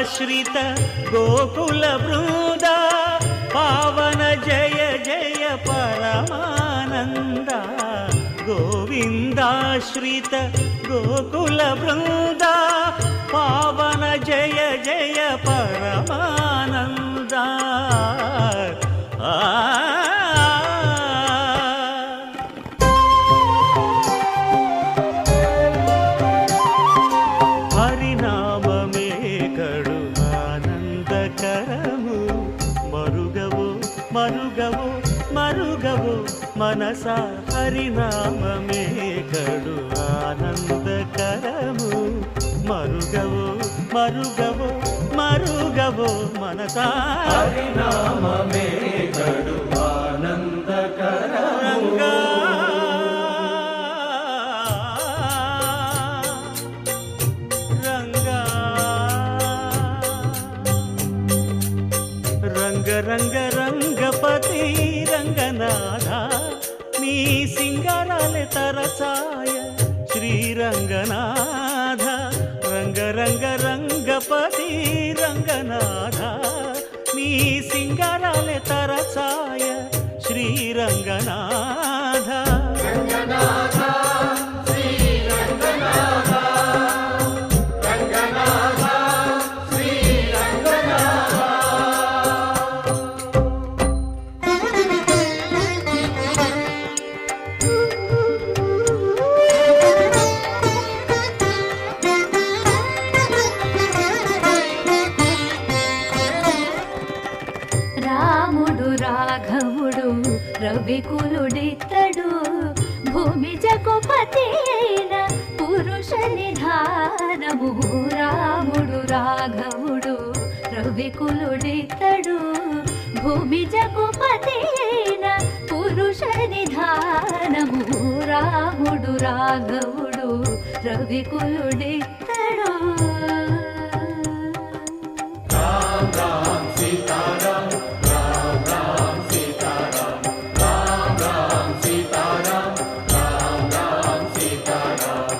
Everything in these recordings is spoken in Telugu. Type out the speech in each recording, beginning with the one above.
గోవిందాశ్రిత గోకుల బృంద పావన జయ జయ పరమానంద గోవిందాశ్రిత గోకుల బృంద పావన జయ జయ పరమానంద హరినామమే కడు ఆనందకరము మరుగవో మరుగవో మరుగవో మనసా హరినామమే కడు ఆనందకరము మరుగవో మరుగవో మరుగవో మనసా హరినామమే కడు ఆనందకరము రంగ రంగ రంగపతి రంగనాథ నీ సింగారాలే తరసాయ శ్రీరంగనాథ రంగ రంగ రంగపతి రంగనాథ నీ సింగారాలే తరసాయ శ్రీరంగనాథ రంగనాథ శ్రీరంగనాథ రంగనాథ శ్రీరంగనాథ రాముడు రాఘవుడు రవికులుడితడు భూమి జగపతి అయిన పురుష నిధానము రాముడు రాఘవుడు రవికులుడితడు భూమి జగపతి అయిన పురుష నిధానము రాముడు రాఘవుడు రవికులుడితడు రామ్ రామ్ సీతారాం రామ్ రామ్ సీతారాం రామ్ రామ్ సీతారాం రామ్ రామ్ సీతారాం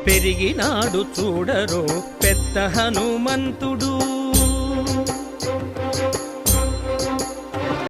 పెరిగినాడు చూడరో పెద్ద హనుమంతుడు